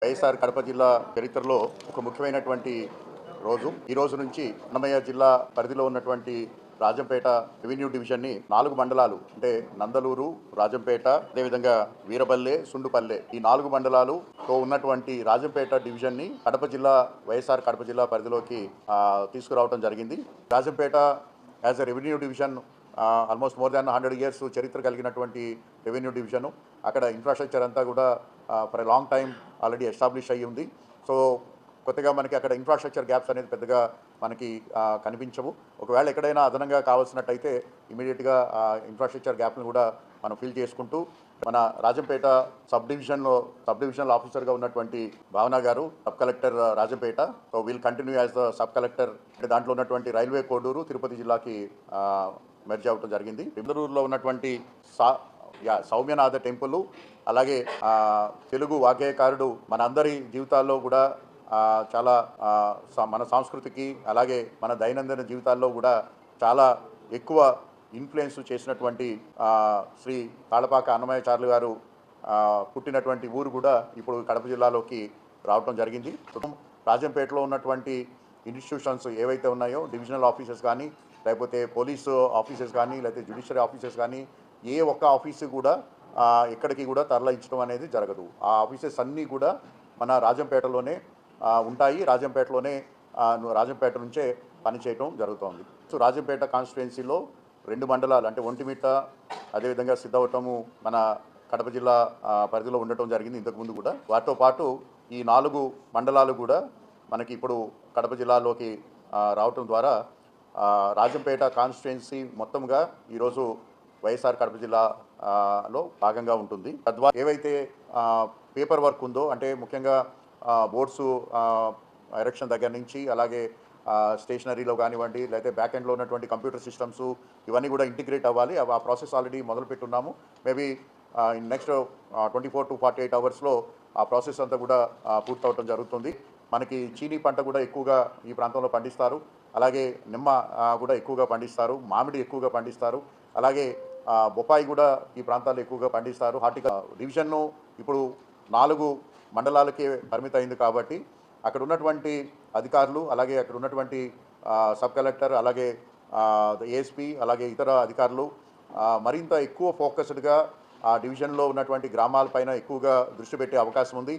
వైఎస్ఆర్ కడప జిల్లా చరిత్రలో ఒక ముఖ్యమైనటువంటి రోజు. ఈ రోజు నుంచి అన్నమయ్య జిల్లా పరిధిలో ఉన్నటువంటి రాజంపేట రెవెన్యూ డివిజన్ని 4 మండలాలు అంటే నందలూరు, రాజంపేట, అదేవిధంగా వీరబల్లె, సుండుపల్లె ఈ 4 మండలాలుతో ఉన్నటువంటి రాజంపేట డివిజన్ని కడప జిల్లా వైఎస్ఆర్ కడప జిల్లా పరిధిలోకి తీసుకురావడం జరిగింది. Rajampet as a revenue division almost more than 100 years చరిత్ర కలిగినటువంటి రెవెన్యూ డివిజను. అక్కడ ఇన్ఫ్రాస్ట్రక్చర్ అంతా కూడా for a long time already establish అయ్యి ఉంది. సో కొత్తగా మనకి అక్కడ ఇన్ఫ్రాస్ట్రక్చర్ గ్యాప్స్ అనేది పెద్దగా మనకి కనిపించవు. ఒకవేళ ఎక్కడైనా అదనంగా కావాల్సినట్టయితే ఇమీడియట్గా ఇన్ఫ్రాస్ట్రక్చర్ గ్యాప్ని కూడా మనం ఫిల్ చేసుకుంటూ మన రాజంపేట సబ్ డివిజనల్ ఆఫీసర్గా ఉన్నటువంటి భావన గారు, sub collector Rajampet, so we'll continue as the sub collector. దాంట్లో ఉన్నటువంటి రైల్వే కోడూరు తిరుపతి జిల్లాకి మెర్జ్ అవ్వడం జరిగింది. బిందరూరులో ఉన్నటువంటి సౌమ్యనాథ టెంపుల్, అలాగే తెలుగు వాగ్గేయకారుడు మన అందరి జీవితాల్లో కూడా చాలా మన సంస్కృతికి అలాగే మన దైనందిన జీవితాల్లో కూడా చాలా ఎక్కువ ఇన్ఫ్లుయెన్స్ చేసినటువంటి శ్రీ తాళపాక అన్నమయ్యాచార్యులు గారు పుట్టినటువంటి ఊరు కూడా ఇప్పుడు కడప జిల్లాలోకి రావటం జరిగింది. రాజంపేటలో ఉన్నటువంటి ఇన్స్టిట్యూషన్స్ ఏవైతే ఉన్నాయో, డివిజనల్ ఆఫీసెస్ కానీ, లేకపోతే పోలీసు ఆఫీసెస్ కానీ, లేకపోతే జ్యుడిషియరీ ఆఫీసెస్ కానీ, ఏ ఒక్క ఆఫీసు కూడా ఎక్కడికి కూడా తరలించడం అనేది జరగదు. ఆ ఆఫీసెస్ అన్నీ కూడా మన రాజంపేటలోనే ఉంటాయి. రాజంపేట నుంచే పనిచేయటం జరుగుతోంది. సో రాజంపేట కాన్స్టిట్యుయెన్సీలో 2 మండలాలు అంటే ఒంటిమిట్ట, అదేవిధంగా సిద్ధవటము మన కడప జిల్లా పరిధిలో ఉండటం జరిగింది ఇంతకుముందు కూడా. వాటితో పాటు ఈ 4 మండలాలు కూడా మనకి ఇప్పుడు కడప జిల్లాలోకి రావటం ద్వారా రాజంపేట కాన్స్టిట్యుయెన్సీ మొత్తంగా ఈరోజు వైఎస్ఆర్ కడప జిల్లాలో భాగంగా ఉంటుంది. తద్వారా ఏవైతే పేపర్ వర్క్ ఉందో, అంటే ముఖ్యంగా బోర్డ్స్ ఎరెక్షన్ దగ్గర నుంచి, అలాగే స్టేషనరీలో కానివ్వండి, లేకపోతే బ్యాక్ ఎండ్లో ఉన్నటువంటి కంప్యూటర్ సిస్టమ్స్ ఇవన్నీ కూడా ఇంటిగ్రేట్ అవ్వాలి. ఆ ప్రాసెస్ ఆల్రెడీ మొదలుపెట్టున్నాము. మేబీ నెక్స్ట్ 24 to 48 అవర్స్లో ఆ ప్రాసెస్ అంతా కూడా పూర్తవటం జరుగుతుంది. మనకి చీనీ పంట కూడా ఎక్కువగా ఈ ప్రాంతంలో పండిస్తారు. అలాగే నిమ్మ కూడా ఎక్కువగా పండిస్తారు. మామిడి ఎక్కువగా పండిస్తారు. అలాగే బొప్పాయి కూడా ఈ ప్రాంతాల్లో ఎక్కువగా పండిస్తారు. డివిజన్ను ఇప్పుడు 4 మండలాలకే పరిమితమైంది కాబట్టి అక్కడ ఉన్నటువంటి అధికారులు, అలాగే అక్కడ ఉన్నటువంటి సబ్ కలెక్టర్, అలాగే ఏఎస్పీ, అలాగే ఇతర అధికారులు మరింత ఎక్కువ ఫోకస్డ్గా ఆ డివిజన్లో ఉన్నటువంటి గ్రామాలపైన ఎక్కువగా దృష్టి పెట్టే అవకాశం ఉంది.